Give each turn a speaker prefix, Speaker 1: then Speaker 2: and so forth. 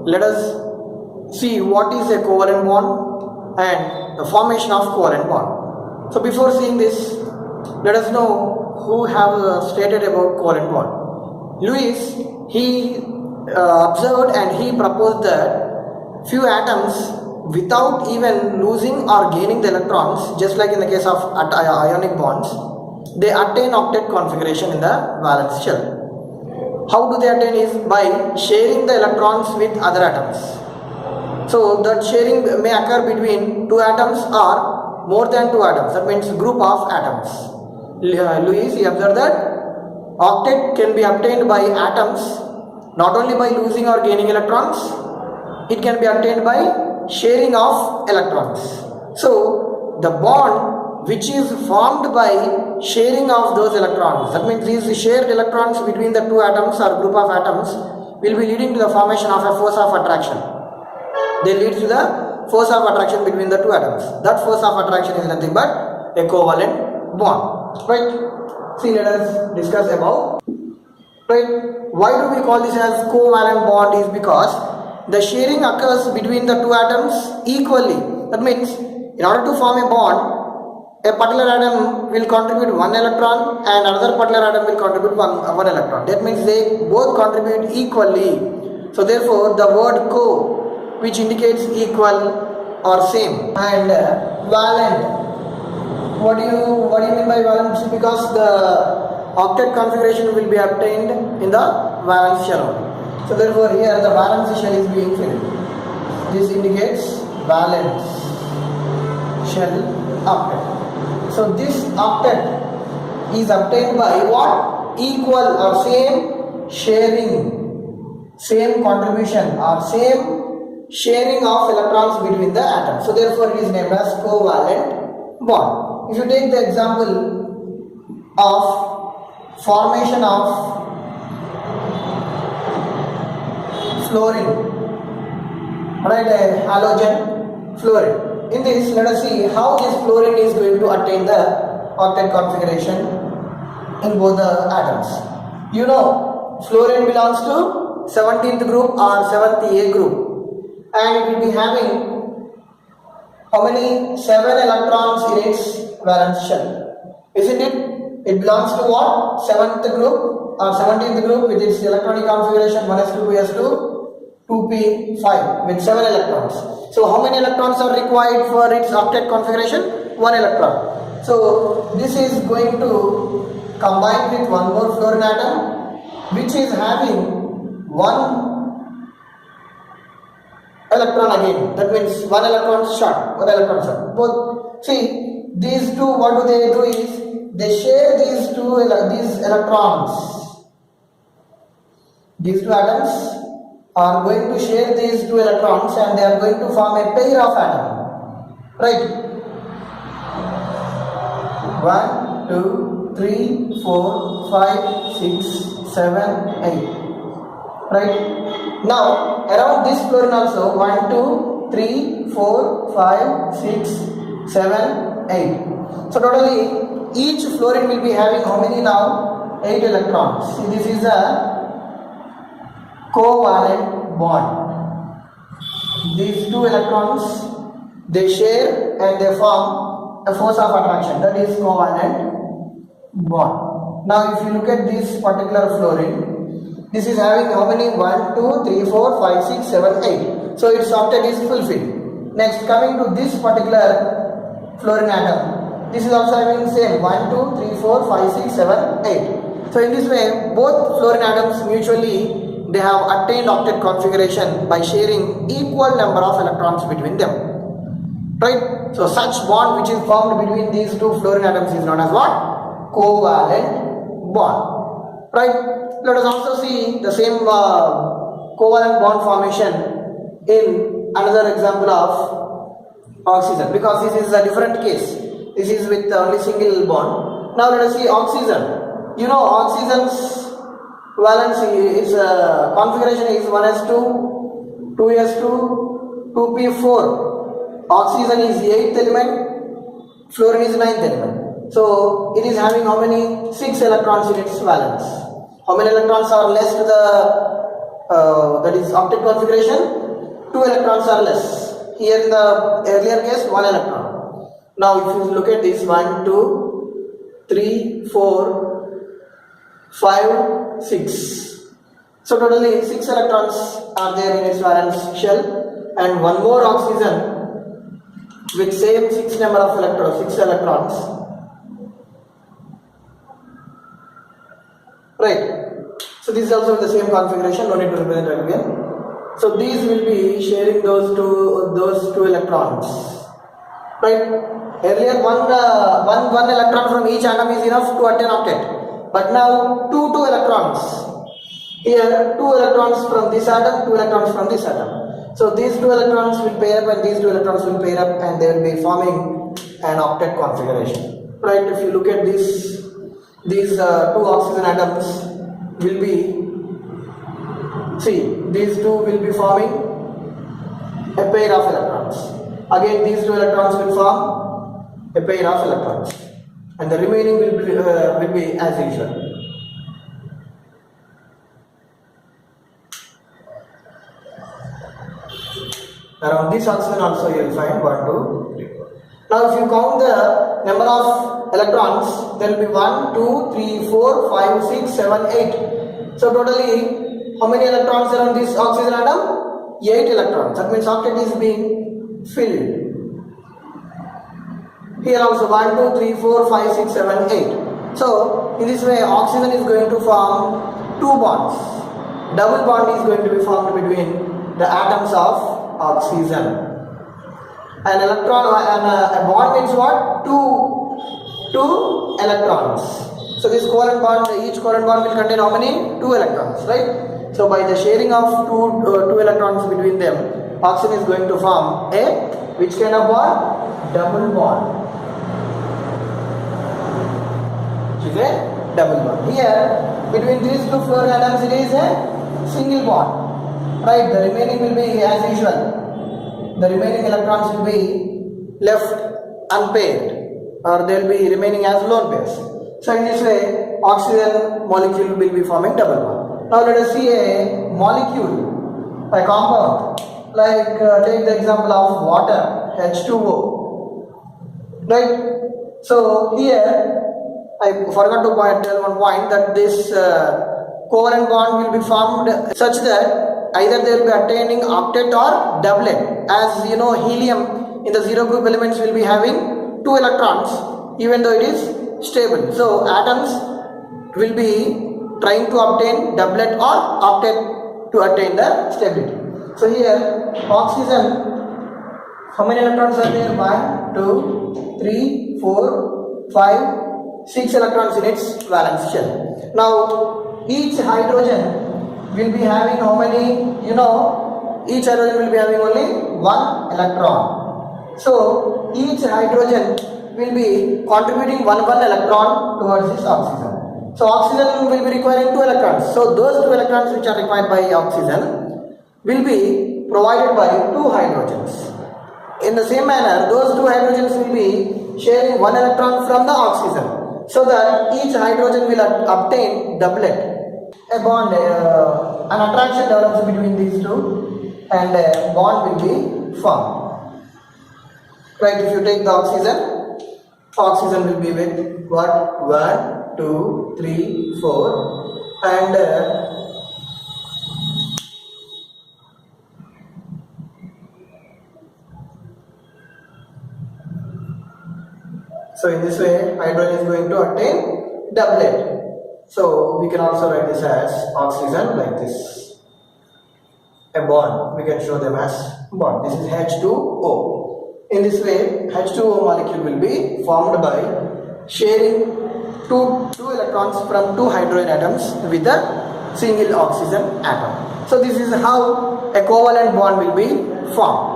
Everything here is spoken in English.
Speaker 1: let us see what is a covalent bond and the formation of covalent bond. So before seeing this, let us know who have stated about covalent bond. Lewis, he observed and he proposed that few atoms without even losing or gaining the electrons, just like in the case of ionic bonds, they attain octet configuration in the valence shell. How do they attain is by sharing the electrons with other atoms. So that sharing may occur between two atoms or more than two atoms, that means group of atoms. Lewis, he observed that octet can be obtained by atoms not only by losing or gaining electrons, it can be obtained by sharing of electrons. So the bond which is formed by sharing of those electrons, that means these shared electrons between the two atoms or group of atoms will be leading to the formation of a force of attraction. They lead to the force of attraction between the two atoms. That force of attraction is nothing but a covalent bond. Right? See, let us discuss about. Right? Why do we call this as covalent bond? Is because the sharing occurs between the two atoms equally. That means in order to form a bond, a particular atom will contribute one electron and another particular atom will contribute one electron. That means they both contribute equally. So therefore the word co, which indicates equal or same, and valent. What do you mean by valence? Because the octet configuration will be obtained in the valence shell only. So therefore here the valence shell is being filled. This indicates valence shell octet. So this octet is obtained by what? Equal or same sharing, same contribution or same sharing of electrons between the atoms. So therefore it is named as covalent bond. If you take the example of formation of fluorine, right, a halogen fluorine. In this, let us see how this fluorine is going to attain the octet configuration in both the atoms. You know, fluorine belongs to 17th group or 7th A group, and it will be having how many? 7 electrons in its valence shell. Isn't it? It belongs to what? 7th group or 17th group with its electronic configuration 1s2, 2s2, 2p5 with 7 electrons. So how many electrons are required for its octet configuration? 1 electron. So this is going to combine with one more fluorine atom which is having 1 electron again. That means 1 electron short, 1 electron short. Both. See, these two, what do they do is they share these electrons. These two atoms are going to share these 2 electrons and they are going to form a pair of atoms. Right? 1, 2, 3, 4, 5, 6, 7, 8. Right? Now, around this fluorine also 1, 2, 3, 4, 5, 6, 7, 8. So totally each fluorine will be having how many now? 8 electrons. See, this is a covalent bond. These 2 electrons, they share and they form a force of attraction, that is covalent bond. Now if you look at this particular fluorine, this is having how many? 1, 2, 3, 4, 5, 6, 7, 8. So its octet is fulfilled. Next, coming to this particular fluorine atom, this is also having same 1, 2, 3, 4, 5, 6, 7, 8. So in this way, both fluorine atoms mutually they have attained octet configuration by sharing equal number of electrons between them. Right? So such bond which is formed between these 2 fluorine atoms is known as what? Covalent bond. Right? Let us also see the same covalent bond formation in another example of oxygen, because this is a different case. This is with only single bond. Now let us see oxygen. You know, oxygen's valence is configuration is 1s2, 2s2, 2p4. Oxygen is the 8th element, fluorine is 9th element. So it is having how many? 6 electrons in its valence. How many electrons are less to the that is octet configuration, 2 electrons are less. Here in the earlier case, 1 electron. Now if you look at this, 1, 2, 3, 4, 5, 6. So totally 6 electrons are there in its valence shell, and one more oxygen with same 6 number of electrons, 6 electrons. Right. So this is also the same configuration, no need to represent it again. So these will be sharing those two electrons. Right. Earlier one electron from each atom is enough to attain octet. But now two electrons. Here 2 electrons from this atom, 2 electrons from this atom. So these 2 electrons will pair up and these 2 electrons will pair up, and they will be forming an octet configuration. Right. If you look at this, these 2 oxygen atoms will be, see, these 2 will be forming a pair of electrons. Again these 2 electrons will form a pair of electrons, and the remaining will be as usual. Around this oxygen also you will find 1, 2, 3, 4. Now if you count the number of electrons, there will be 1, 2, 3, 4, 5, 6, 7, 8. So totally how many electrons around this oxygen atom? 8 electrons. That means octet is being filled. Here also 1, 2, 3, 4, 5, 6, 7, 8. So in this way oxygen is going to form 2 bonds. Double bond is going to be formed between the atoms of oxygen. An electron and a bond means what? Two electrons. So this covalent bond, each covalent bond will contain how many? 2 electrons, right? So by the sharing of two electrons between them, oxygen is going to form a which kind of bond? Double bond. Which is a double bond. Here between these 2 fluorine atoms it is a single bond. Right, the remaining will be as usual. The remaining electrons will be left unpaired, or they will be remaining as lone pairs. So in this way, oxygen molecule will be forming double bond. Now let us see a molecule, a compound. Like take the example of water, H2O. Right. So here I forgot to tell one point, that this covalent bond will be formed such that either they will be attaining octet or doublet. As you know, helium in the zero group elements will be having 2 electrons even though it is stable. So atoms will be trying to obtain doublet or octet to attain the stability. So here oxygen, how many electrons are there? 1, 2, 3, 4, 5, 6 electrons in its valence shell. Now each hydrogen will be having how many? You know, each hydrogen will be having only 1 electron. So each hydrogen will be contributing one electron towards this oxygen. So oxygen will be requiring 2 electrons. So those 2 electrons which are required by oxygen will be provided by 2 hydrogens. In the same manner, those 2 hydrogens will be sharing 1 electron from the oxygen, so that each hydrogen will obtain doublet. A bond, an attraction develops between these 2, and a bond will be formed. Right, if you take the oxygen will be with what? 1, 2, 3, 4, and so in this way hydrogen is going to attain doublet. So we can also write this as oxygen like this. A bond, we can show them as bond. This is H2O. In this way, H2O molecule will be formed by sharing two electrons from 2 hydrogen atoms with a single oxygen atom. So this is how a covalent bond will be formed.